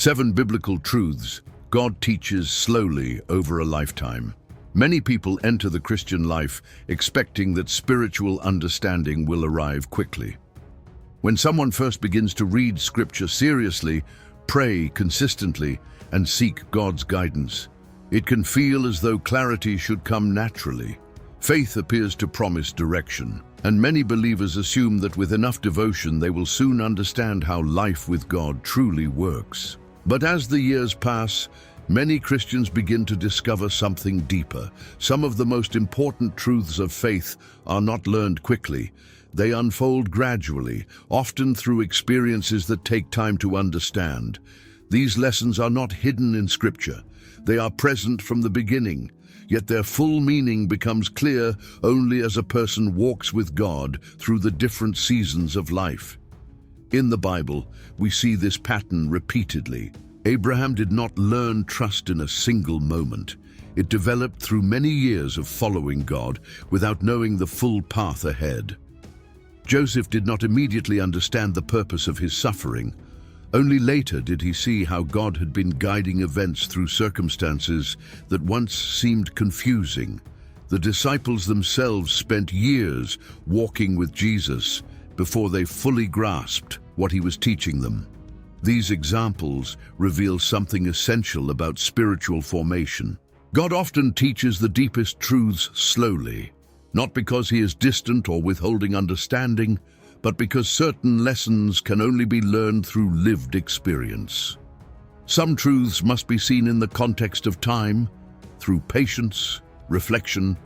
7 biblical truths God teaches slowly over a lifetime. Many people enter the Christian life expecting that spiritual understanding will arrive quickly. When someone first begins to read Scripture seriously, pray consistently, and seek God's guidance, it can feel as though clarity should come naturally. Faith appears to promise direction, and many believers assume that with enough devotion they will soon understand how life with God truly works. But as the years pass, many Christians begin to discover something deeper. Some of the most important truths of faith are not learned quickly. They unfold gradually, often through experiences that take time to understand. These lessons are not hidden in Scripture. They are present from the beginning, yet their full meaning becomes clear only as a person walks with God through the different seasons of life. In the Bible, we see this pattern repeatedly. Abraham did not learn trust in a single moment. It developed through many years of following God without knowing the full path ahead. Joseph did not immediately understand the purpose of his suffering. Only later did he see how God had been guiding events through circumstances that once seemed confusing. The disciples themselves spent years walking with Jesus before they fully grasped what he was teaching them. These examples reveal something essential about spiritual formation. God often teaches the deepest truths slowly, not because he is distant or withholding understanding, but because certain lessons can only be learned through lived experience. Some truths must be seen in the context of time, through patience, reflection,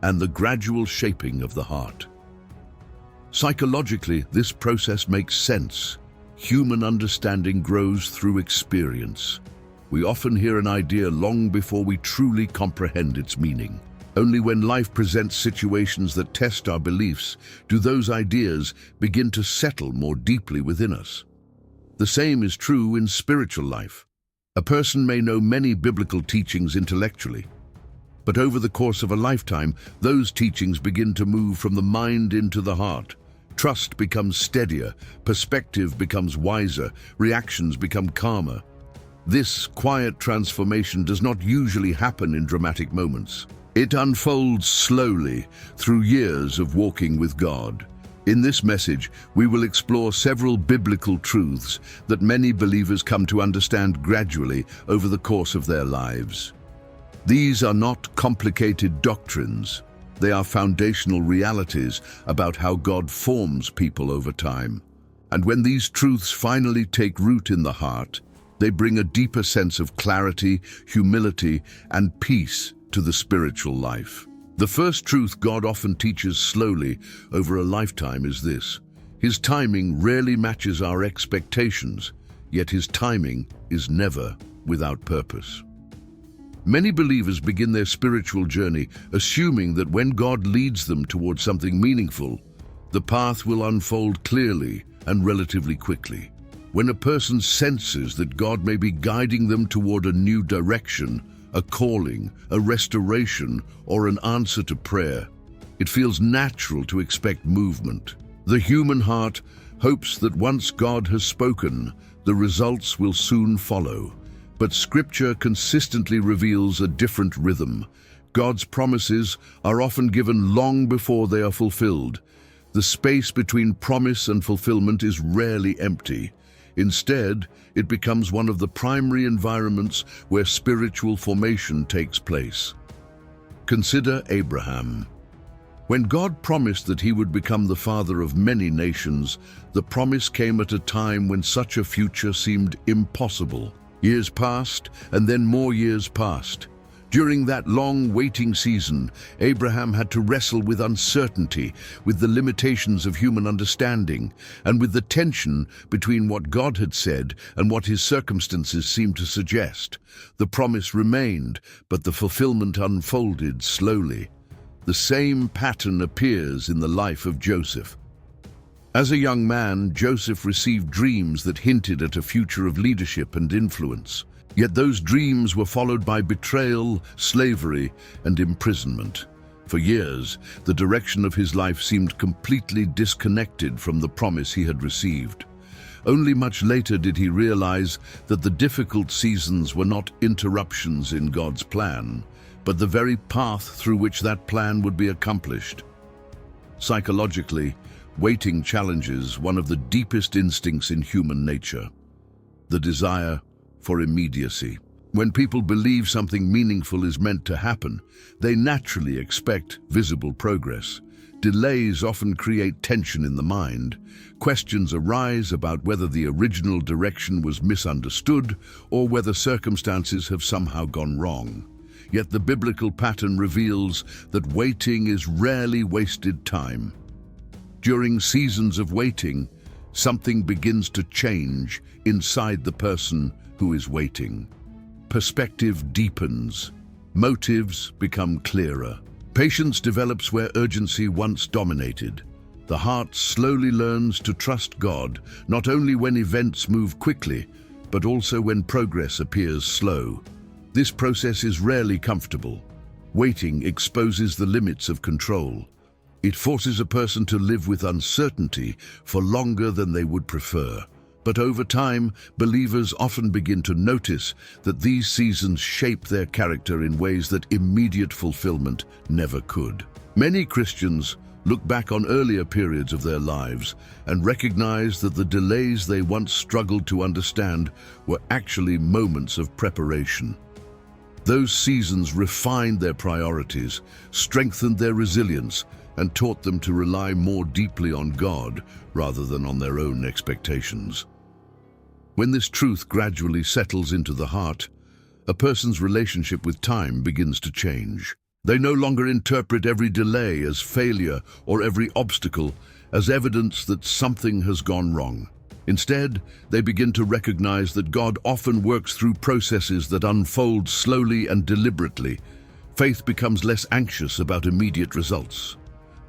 and the gradual shaping of the heart. Psychologically, this process makes sense. Human understanding grows through experience. We often hear an idea long before we truly comprehend its meaning. Only when life presents situations that test our beliefs do those ideas begin to settle more deeply within us. The same is true in spiritual life. A person may know many biblical teachings intellectually, but over the course of a lifetime, those teachings begin to move from the mind into the heart. Trust becomes steadier, perspective becomes wiser, reactions become calmer. This quiet transformation does not usually happen in dramatic moments. It unfolds slowly through years of walking with God. In this message, we will explore several biblical truths that many believers come to understand gradually over the course of their lives. These are not complicated doctrines. They are foundational realities about how God forms people over time. And when these truths finally take root in the heart, they bring a deeper sense of clarity, humility, and peace to the spiritual life. The first truth God often teaches slowly over a lifetime is this: His timing rarely matches our expectations, yet His timing is never without purpose. Many believers begin their spiritual journey assuming that when God leads them towards something meaningful, the path will unfold clearly and relatively quickly. When a person senses that God may be guiding them toward a new direction, a calling, a restoration, or an answer to prayer, it feels natural to expect movement. The human heart hopes that once God has spoken, the results will soon follow. But Scripture consistently reveals a different rhythm. God's promises are often given long before they are fulfilled. The space between promise and fulfillment is rarely empty. Instead, it becomes one of the primary environments where spiritual formation takes place. Consider Abraham. When God promised that he would become the father of many nations, the promise came at a time when such a future seemed impossible. Years passed, and then more years passed. During that long waiting season, Abraham had to wrestle with uncertainty, with the limitations of human understanding, and with the tension between what God had said and what his circumstances seemed to suggest. The promise remained, but the fulfillment unfolded slowly. The same pattern appears in the life of Joseph. As a young man, Joseph received dreams that hinted at a future of leadership and influence. Yet those dreams were followed by betrayal, slavery, and imprisonment. For years, the direction of his life seemed completely disconnected from the promise he had received. Only much later did he realize that the difficult seasons were not interruptions in God's plan, but the very path through which that plan would be accomplished. Psychologically, waiting challenges one of the deepest instincts in human nature, the desire for immediacy. When people believe something meaningful is meant to happen, they naturally expect visible progress. Delays often create tension in the mind. Questions arise about whether the original direction was misunderstood or whether circumstances have somehow gone wrong. Yet the biblical pattern reveals that waiting is rarely wasted time. During seasons of waiting, something begins to change inside the person who is waiting. Perspective deepens. Motives become clearer. Patience develops where urgency once dominated. The heart slowly learns to trust God, not only when events move quickly, but also when progress appears slow. This process is rarely comfortable. Waiting exposes the limits of control. It forces a person to live with uncertainty for longer than they would prefer. But over time, believers often begin to notice that these seasons shape their character in ways that immediate fulfillment never could. Many Christians look back on earlier periods of their lives and recognize that the delays they once struggled to understand were actually moments of preparation. Those seasons refined their priorities, strengthened their resilience, and taught them to rely more deeply on God rather than on their own expectations. When this truth gradually settles into the heart, a person's relationship with time begins to change. They no longer interpret every delay as failure or every obstacle as evidence that something has gone wrong. Instead, they begin to recognize that God often works through processes that unfold slowly and deliberately. Faith becomes less anxious about immediate results.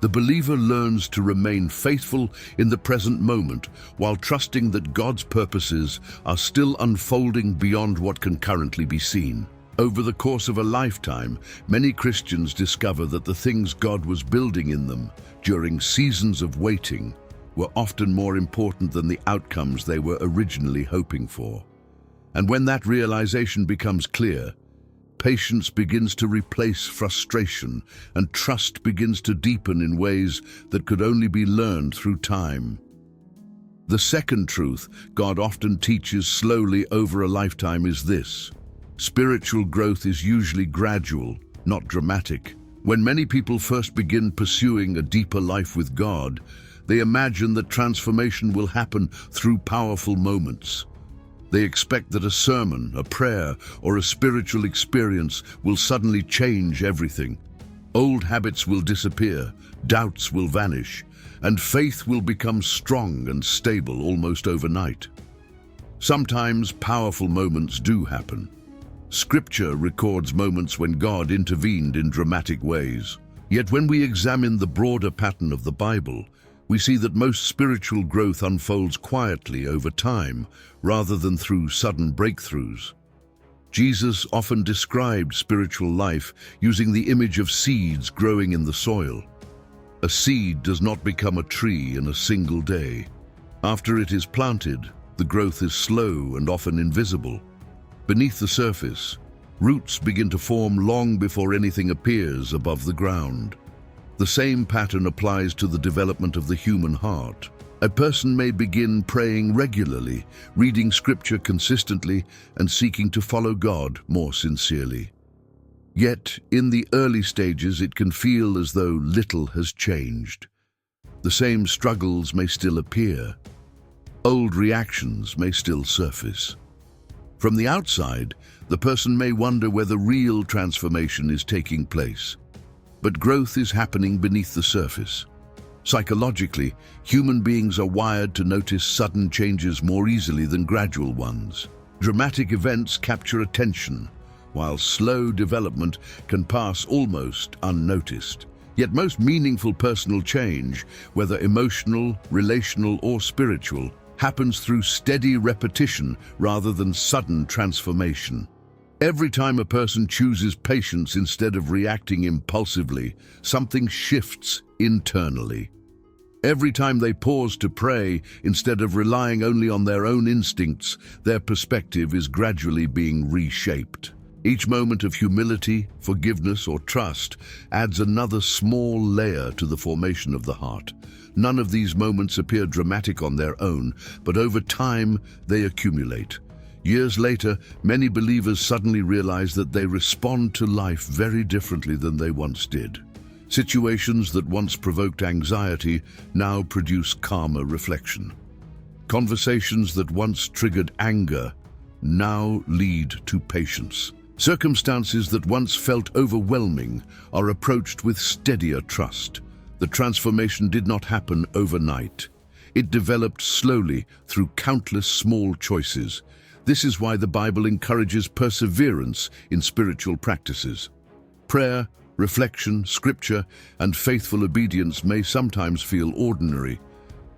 The believer learns to remain faithful in the present moment while trusting that God's purposes are still unfolding beyond what can currently be seen. Over the course of a lifetime, many Christians discover that the things God was building in them during seasons of waiting were often more important than the outcomes they were originally hoping for. And when that realization becomes clear, patience begins to replace frustration, and trust begins to deepen in ways that could only be learned through time. The second truth God often teaches slowly over a lifetime is this: spiritual growth is usually gradual, not dramatic. When many people first begin pursuing a deeper life with God, they imagine that transformation will happen through powerful moments. They expect that a sermon, a prayer, or a spiritual experience will suddenly change everything. Old habits will disappear, doubts will vanish, and faith will become strong and stable almost overnight. Sometimes powerful moments do happen. Scripture records moments when God intervened in dramatic ways. Yet when we examine the broader pattern of the Bible, we see that most spiritual growth unfolds quietly over time, rather than through sudden breakthroughs. Jesus often described spiritual life using the image of seeds growing in the soil. A seed does not become a tree in a single day. After it is planted, the growth is slow and often invisible. Beneath the surface, roots begin to form long before anything appears above the ground. The same pattern applies to the development of the human heart. A person may begin praying regularly, reading scripture consistently, and seeking to follow God more sincerely. Yet, in the early stages, it can feel as though little has changed. The same struggles may still appear. Old reactions may still surface. From the outside, the person may wonder whether real transformation is taking place. But growth is happening beneath the surface. Psychologically, human beings are wired to notice sudden changes more easily than gradual ones. Dramatic events capture attention, while slow development can pass almost unnoticed. Yet most meaningful personal change, whether emotional, relational, or spiritual, happens through steady repetition rather than sudden transformation. Every time a person chooses patience instead of reacting impulsively, something shifts internally. Every time they pause to pray, instead of relying only on their own instincts, their perspective is gradually being reshaped. Each moment of humility, forgiveness, or trust adds another small layer to the formation of the heart. None of these moments appear dramatic on their own, but over time they accumulate. Years later, many believers suddenly realize that they respond to life very differently than they once did. Situations that once provoked anxiety now produce calmer reflection. Conversations that once triggered anger now lead to patience. Circumstances that once felt overwhelming are approached with steadier trust. The transformation did not happen overnight. It developed slowly through countless small choices. This is why the Bible encourages perseverance in spiritual practices. Prayer, reflection, scripture, and faithful obedience may sometimes feel ordinary,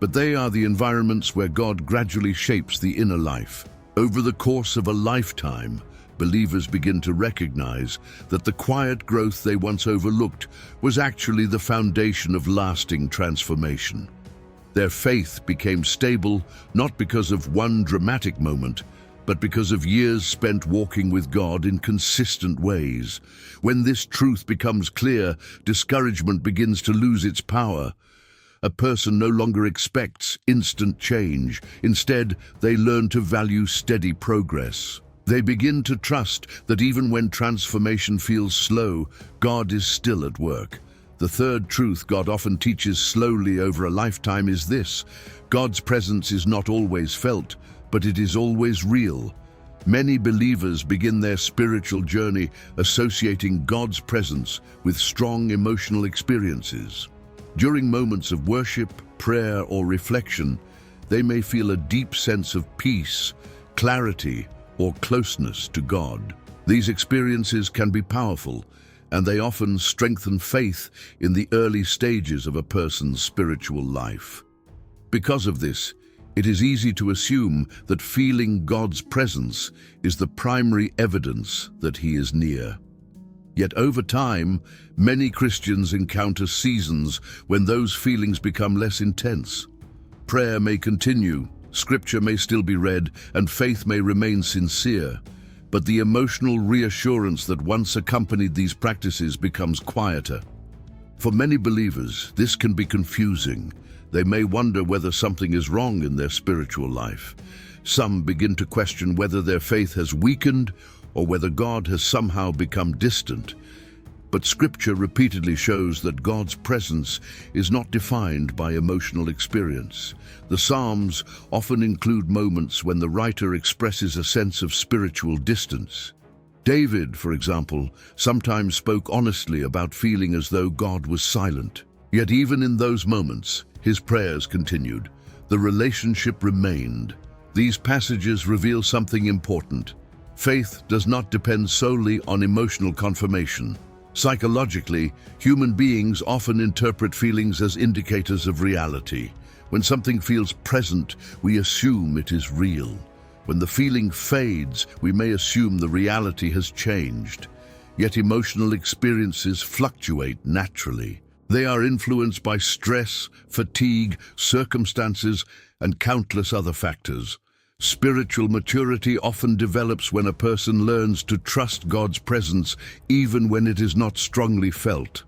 but they are the environments where God gradually shapes the inner life. Over the course of a lifetime, believers begin to recognize that the quiet growth they once overlooked was actually the foundation of lasting transformation. Their faith became stable not because of one dramatic moment, but because of years spent walking with God in consistent ways. When this truth becomes clear, discouragement begins to lose its power. A person no longer expects instant change. Instead, they learn to value steady progress. They begin to trust that even when transformation feels slow, God is still at work. The third truth God often teaches slowly over a lifetime is this: God's presence is not always felt, but it is always real. Many believers begin their spiritual journey associating God's presence with strong emotional experiences. During moments of worship, prayer, or reflection, they may feel a deep sense of peace, clarity, or closeness to God. These experiences can be powerful, and they often strengthen faith in the early stages of a person's spiritual life. Because of this, it is easy to assume that feeling God's presence is the primary evidence that He is near. Yet over time, many Christians encounter seasons when those feelings become less intense. Prayer may continue, scripture may still be read, and faith may remain sincere, but the emotional reassurance that once accompanied these practices becomes quieter. For many believers, this can be confusing. They may wonder whether something is wrong in their spiritual life. Some begin to question whether their faith has weakened or whether God has somehow become distant. But Scripture repeatedly shows that God's presence is not defined by emotional experience. The Psalms often include moments when the writer expresses a sense of spiritual distance. David, for example, sometimes spoke honestly about feeling as though God was silent. Yet even in those moments, his prayers continued. The relationship remained. These passages reveal something important. Faith does not depend solely on emotional confirmation. Psychologically, human beings often interpret feelings as indicators of reality. When something feels present, we assume it is real. When the feeling fades, we may assume the reality has changed. Yet emotional experiences fluctuate naturally. They are influenced by stress, fatigue, circumstances, and countless other factors. Spiritual maturity often develops when a person learns to trust God's presence even when it is not strongly felt.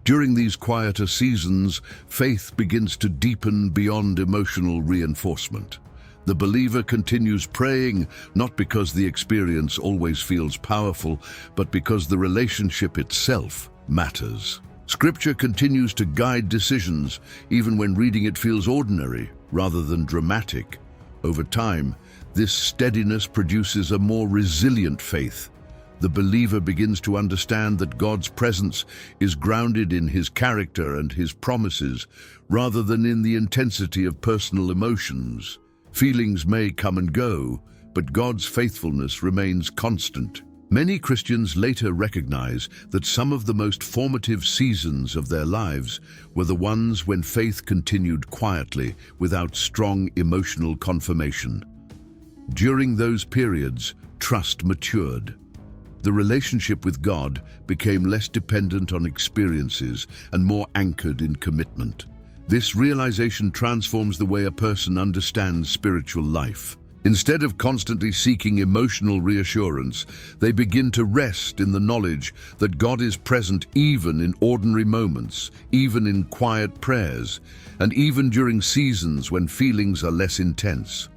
During these quieter seasons, faith begins to deepen beyond emotional reinforcement. The believer continues praying, not because the experience always feels powerful, but because the relationship itself matters. Scripture continues to guide decisions, even when reading it feels ordinary rather than dramatic. Over time, this steadiness produces a more resilient faith. The believer begins to understand that God's presence is grounded in His character and His promises, rather than in the intensity of personal emotions. Feelings may come and go, but God's faithfulness remains constant. Many Christians later recognize that some of the most formative seasons of their lives were the ones when faith continued quietly without strong emotional confirmation. During those periods, trust matured. The relationship with God became less dependent on experiences and more anchored in commitment. This realization transforms the way a person understands spiritual life. Instead of constantly seeking emotional reassurance, they begin to rest in the knowledge that God is present even in ordinary moments, even in quiet prayers, and even during seasons when feelings are less intense.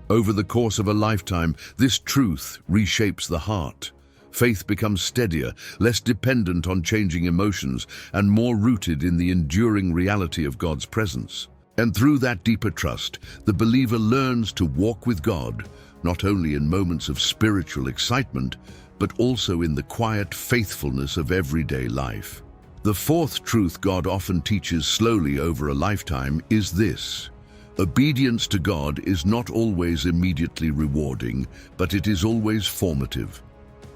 Over the course of a lifetime, this truth reshapes the heart. Faith becomes steadier, less dependent on changing emotions, and more rooted in the enduring reality of God's presence. And through that deeper trust, the believer learns to walk with God, not only in moments of spiritual excitement, but also in the quiet faithfulness of everyday life. The fourth truth God often teaches slowly over a lifetime is this: obedience to God is not always immediately rewarding, but it is always formative.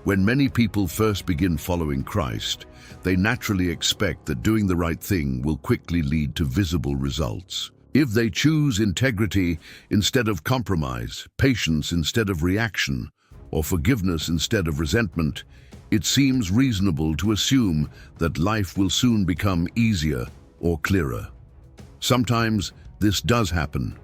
When many people first begin following Christ, they naturally expect that doing the right thing will quickly lead to visible results. If they choose integrity instead of compromise, patience instead of reaction, or forgiveness instead of resentment, it seems reasonable to assume that life will soon become easier or clearer. Sometimes this does happen,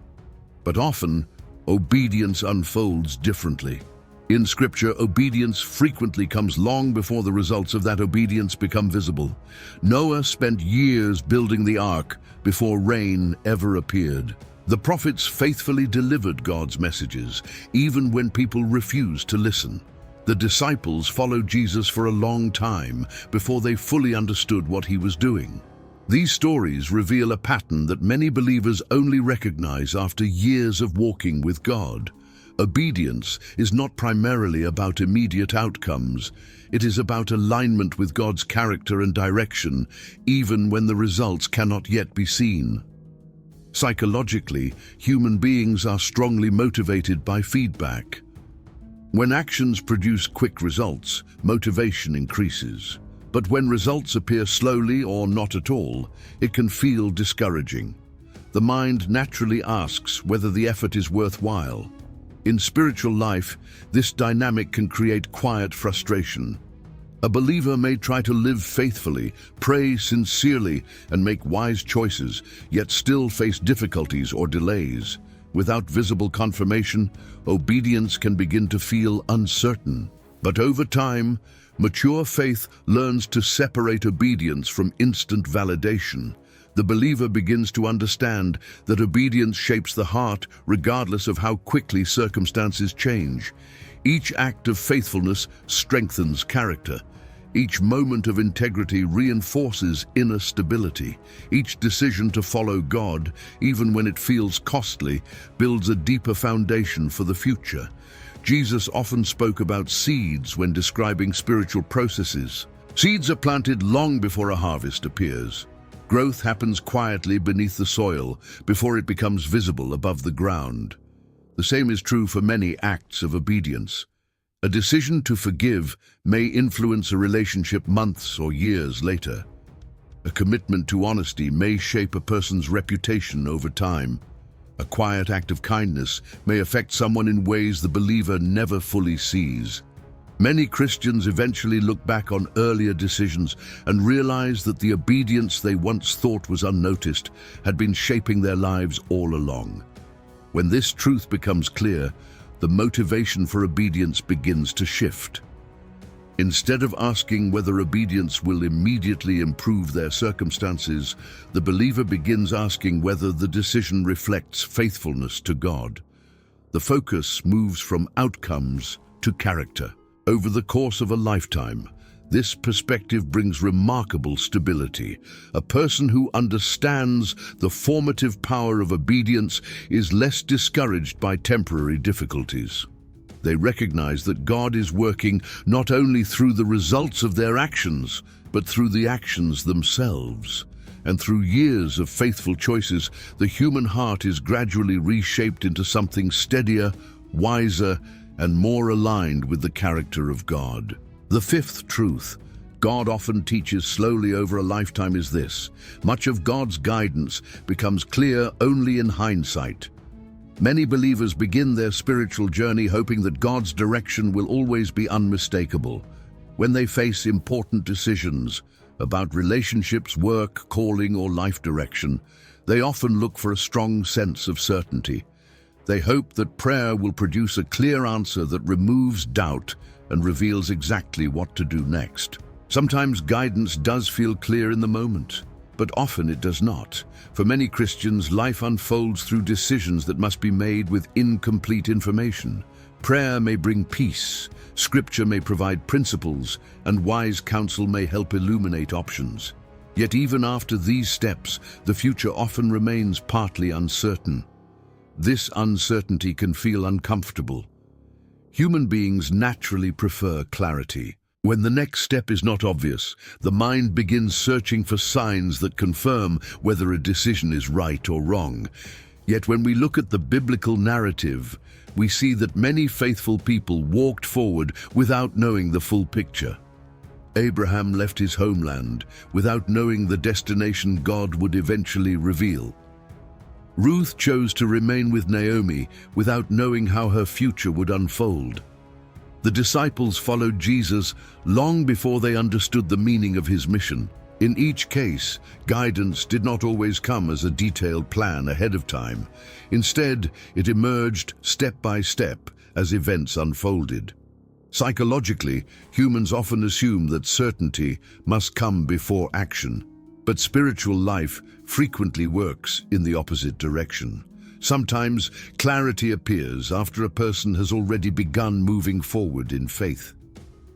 but often obedience unfolds differently. In Scripture, obedience frequently comes long before the results of that obedience become visible. Noah spent years building the ark before rain ever appeared. The prophets faithfully delivered God's messages, even when people refused to listen. The disciples followed Jesus for a long time before they fully understood what he was doing. These stories reveal a pattern that many believers only recognize after years of walking with God. Obedience is not primarily about immediate outcomes. It is about alignment with God's character and direction, even when the results cannot yet be seen. Psychologically, human beings are strongly motivated by feedback. When actions produce quick results, motivation increases. But when results appear slowly or not at all, it can feel discouraging. The mind naturally asks whether the effort is worthwhile. In spiritual life, this dynamic can create quiet frustration. A believer may try to live faithfully, pray sincerely, and make wise choices, yet still face difficulties or delays. Without visible confirmation, obedience can begin to feel uncertain. But over time, mature faith learns to separate obedience from instant validation. The believer begins to understand that obedience shapes the heart regardless of how quickly circumstances change. Each act of faithfulness strengthens character. Each moment of integrity reinforces inner stability. Each decision to follow God, even when it feels costly, builds a deeper foundation for the future. Jesus often spoke about seeds when describing spiritual processes. Seeds are planted long before a harvest appears. Growth happens quietly beneath the soil before it becomes visible above the ground. The same is true for many acts of obedience. A decision to forgive may influence a relationship months or years later. A commitment to honesty may shape a person's reputation over time. A quiet act of kindness may affect someone in ways the believer never fully sees. Many Christians eventually look back on earlier decisions and realize that the obedience they once thought was unnoticed had been shaping their lives all along. When this truth becomes clear, the motivation for obedience begins to shift. Instead of asking whether obedience will immediately improve their circumstances, the believer begins asking whether the decision reflects faithfulness to God. The focus moves from outcomes to character. Over the course of a lifetime, this perspective brings remarkable stability. A person who understands the formative power of obedience is less discouraged by temporary difficulties. They recognize that God is working not only through the results of their actions, but through the actions themselves. And through years of faithful choices, the human heart is gradually reshaped into something steadier, wiser, and more aligned with the character of God. The fifth truth God often teaches slowly over a lifetime is this: much of God's guidance becomes clear only in hindsight. Many believers begin their spiritual journey hoping that God's direction will always be unmistakable. When they face important decisions about relationships, work, calling, or life direction, They often look for a strong sense of certainty. They hope that prayer will produce a clear answer that removes doubt and reveals exactly what to do next. Sometimes guidance does feel clear in the moment, but often it does not. For many Christians, life unfolds through decisions that must be made with incomplete information. Prayer may bring peace, scripture may provide principles, and wise counsel may help illuminate options. Yet even after these steps, the future often remains partly uncertain. This uncertainty can feel uncomfortable. Human beings naturally prefer clarity. When the next step is not obvious, the mind begins searching for signs that confirm whether a decision is right or wrong. Yet when we look at the biblical narrative, we see that many faithful people walked forward without knowing the full picture. Abraham left his homeland without knowing the destination God would eventually reveal. Ruth chose to remain with Naomi without knowing how her future would unfold. The disciples followed Jesus long before they understood the meaning of his mission. In each case, guidance did not always come as a detailed plan ahead of time. Instead, it emerged step by step as events unfolded. Psychologically, humans often assume that certainty must come before action, but spiritual life frequently works in the opposite direction. Sometimes clarity appears after a person has already begun moving forward in faith.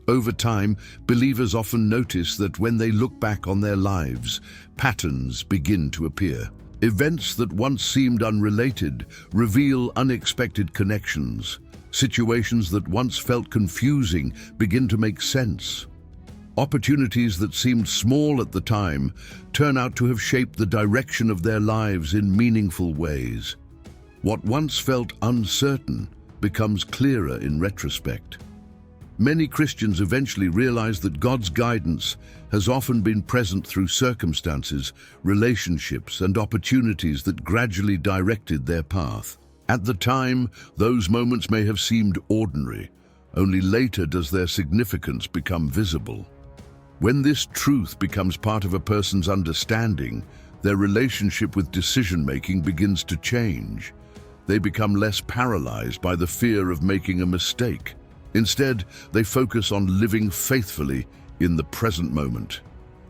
Over time, believers often notice that when they look back on their lives, patterns begin to appear. Events that once seemed unrelated reveal unexpected connections. Situations that once felt confusing begin to make sense. Opportunities that seemed small at the time turn out to have shaped the direction of their lives in meaningful ways. What once felt uncertain becomes clearer in retrospect. Many Christians eventually realize that God's guidance has often been present through circumstances, relationships, and opportunities that gradually directed their path. At the time, those moments may have seemed ordinary. Only later does their significance become visible. When this truth becomes part of a person's understanding, their relationship with decision-making begins to change. They become less paralyzed by the fear of making a mistake. Instead, they focus on living faithfully in the present moment,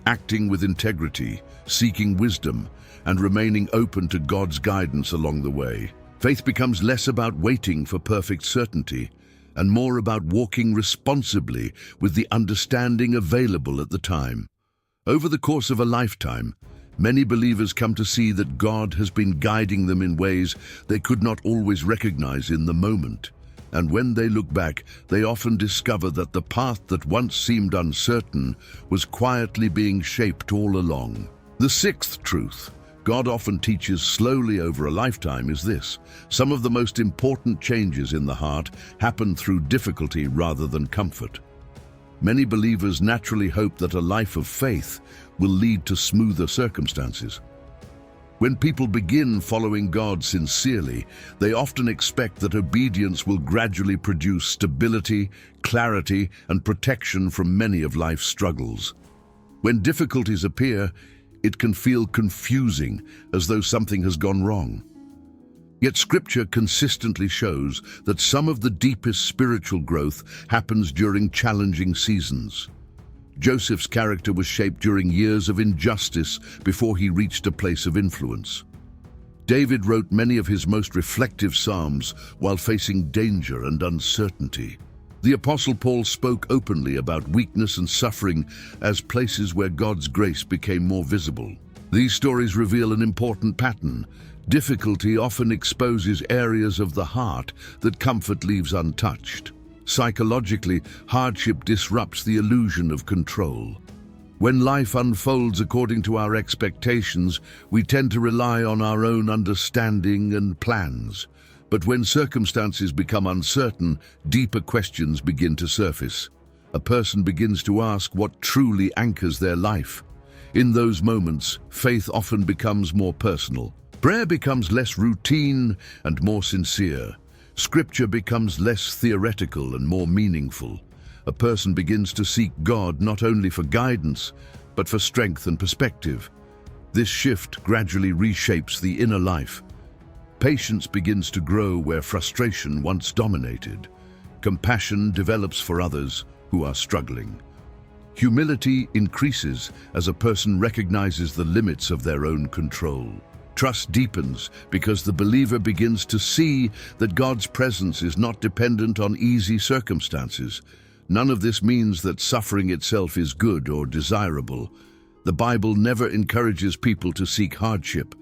acting with integrity, seeking wisdom, and remaining open to God's guidance along the way. Faith becomes less about waiting for perfect certainty and more about walking responsibly with the understanding available at the time. Over the course of a lifetime, many believers come to see that God has been guiding them in ways they could not always recognize in the moment. And when they look back, they often discover that the path that once seemed uncertain was quietly being shaped all along. The sixth truth God often teaches slowly over a lifetime is this: some of the most important changes in the heart happen through difficulty rather than comfort. Many believers naturally hope that a life of faith will lead to smoother circumstances. When people begin following God sincerely, they often expect that obedience will gradually produce stability, clarity, and protection from many of life's struggles. When difficulties appear, it can feel confusing, as though something has gone wrong. Yet Scripture consistently shows that some of the deepest spiritual growth happens during challenging seasons. Joseph's character was shaped during years of injustice before he reached a place of influence. David wrote many of his most reflective psalms while facing danger and uncertainty. The Apostle Paul spoke openly about weakness and suffering as places where God's grace became more visible. These stories reveal an important pattern. Difficulty often exposes areas of the heart that comfort leaves untouched. Psychologically, hardship disrupts the illusion of control. When life unfolds according to our expectations, we tend to rely on our own understanding and plans. But when circumstances become uncertain, deeper questions begin to surface. A person begins to ask what truly anchors their life. In those moments, faith often becomes more personal. Prayer becomes less routine and more sincere. Scripture becomes less theoretical and more meaningful. A person begins to seek God not only for guidance, but for strength and perspective. This shift gradually reshapes the inner life. Patience begins to grow where frustration once dominated. Compassion develops for others who are struggling. Humility increases as a person recognizes the limits of their own control. Trust deepens because the believer begins to see that God's presence is not dependent on easy circumstances. None of this means that suffering itself is good or desirable. The Bible never encourages people to seek hardship,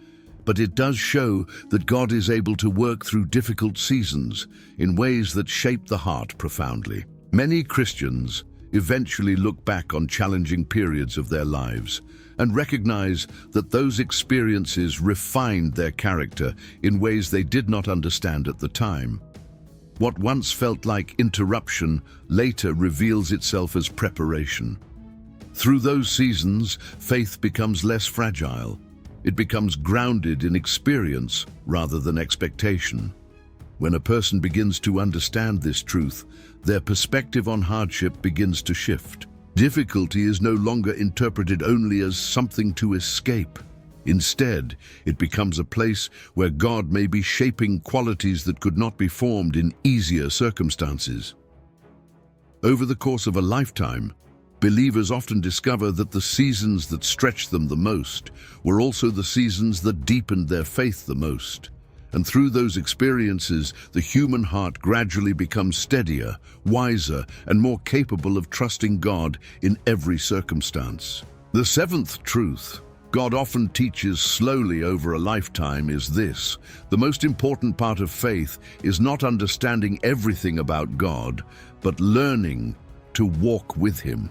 but it does show that God is able to work through difficult seasons in ways that shape the heart profoundly. Many Christians eventually look back on challenging periods of their lives and recognize that those experiences refined their character in ways they did not understand at the time. What once felt like interruption later reveals itself as preparation. Through those seasons, faith becomes less fragile. It becomes grounded in experience rather than expectation. When a person begins to understand this truth, their perspective on hardship begins to shift. Difficulty is no longer interpreted only as something to escape. Instead, it becomes a place where God may be shaping qualities that could not be formed in easier circumstances. Over the course of a lifetime, believers often discover that the seasons that stretched them the most were also the seasons that deepened their faith the most. And through those experiences, the human heart gradually becomes steadier, wiser, and more capable of trusting God in every circumstance. The seventh truth God often teaches slowly over a lifetime is this: the most important part of faith is not understanding everything about God, but learning to walk with Him.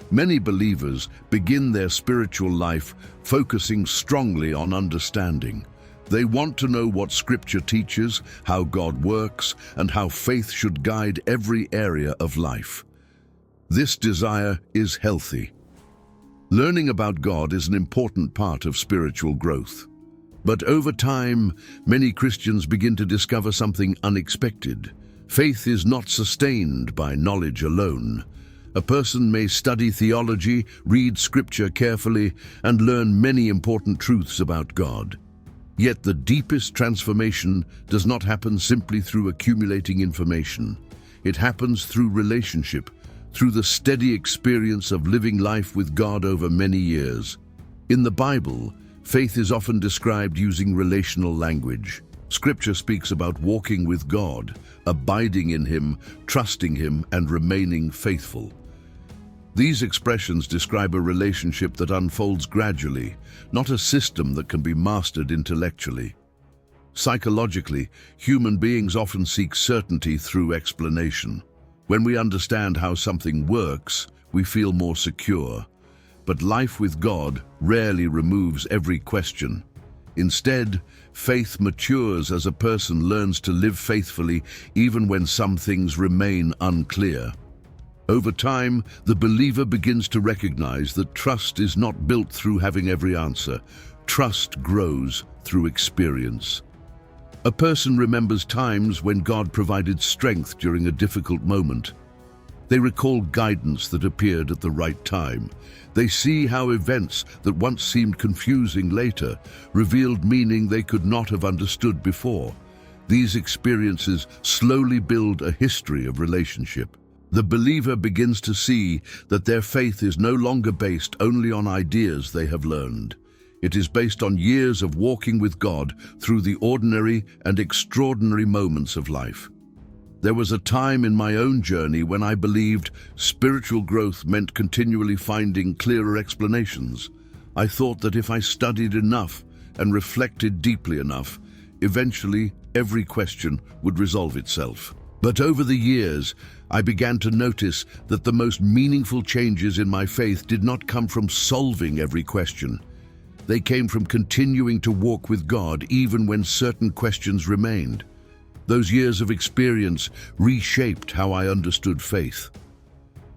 Many believers begin their spiritual life focusing strongly on understanding. They want to know what Scripture teaches, how God works, and how faith should guide every area of life. This desire is healthy. Learning about God is an important part of spiritual growth. But over time, many Christians begin to discover something unexpected. Faith is not sustained by knowledge alone. A person may study theology, read Scripture carefully, and learn many important truths about God. Yet the deepest transformation does not happen simply through accumulating information. It happens through relationship, through the steady experience of living life with God over many years. In the Bible, faith is often described using relational language. Scripture speaks about walking with God, abiding in Him, trusting Him, and remaining faithful. These expressions describe a relationship that unfolds gradually, not a system that can be mastered intellectually. Psychologically, human beings often seek certainty through explanation. When we understand how something works, we feel more secure. But life with God rarely removes every question. Instead, faith matures as a person learns to live faithfully even when some things remain unclear. Over time, the believer begins to recognize that trust is not built through having every answer. Trust grows through experience. A person remembers times when God provided strength during a difficult moment. They recall guidance that appeared at the right time. They see how events that once seemed confusing later revealed meaning they could not have understood before. These experiences slowly build a history of relationship. The believer begins to see that their faith is no longer based only on ideas they have learned. It is based on years of walking with God through the ordinary and extraordinary moments of life. There was a time in my own journey when I believed spiritual growth meant continually finding clearer explanations. I thought that if I studied enough and reflected deeply enough, eventually every question would resolve itself. But over the years, I began to notice that the most meaningful changes in my faith did not come from solving every question. They came from continuing to walk with God even when certain questions remained. Those years of experience reshaped how I understood faith.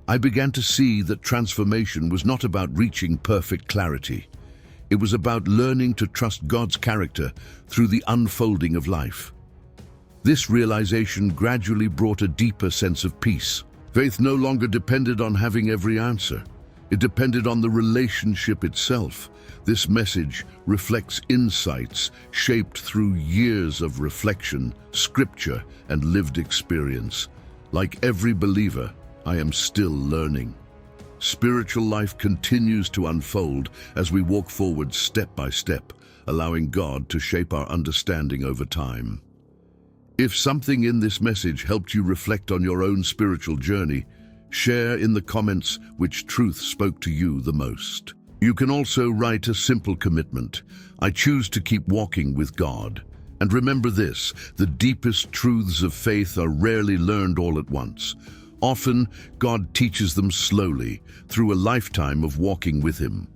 I began to see that transformation was not about reaching perfect clarity. It was about learning to trust God's character through the unfolding of life. This realization gradually brought a deeper sense of peace. Faith no longer depended on having every answer. It depended on the relationship itself. This message reflects insights shaped through years of reflection, scripture, and lived experience. Like every believer, I am still learning. Spiritual life continues to unfold as we walk forward step by step, allowing God to shape our understanding over time. If something in this message helped you reflect on your own spiritual journey, share in the comments which truth spoke to you the most. You can also write a simple commitment. I choose to keep walking with God. And remember this, the deepest truths of faith are rarely learned all at once. Often, God teaches them slowly, through a lifetime of walking with Him.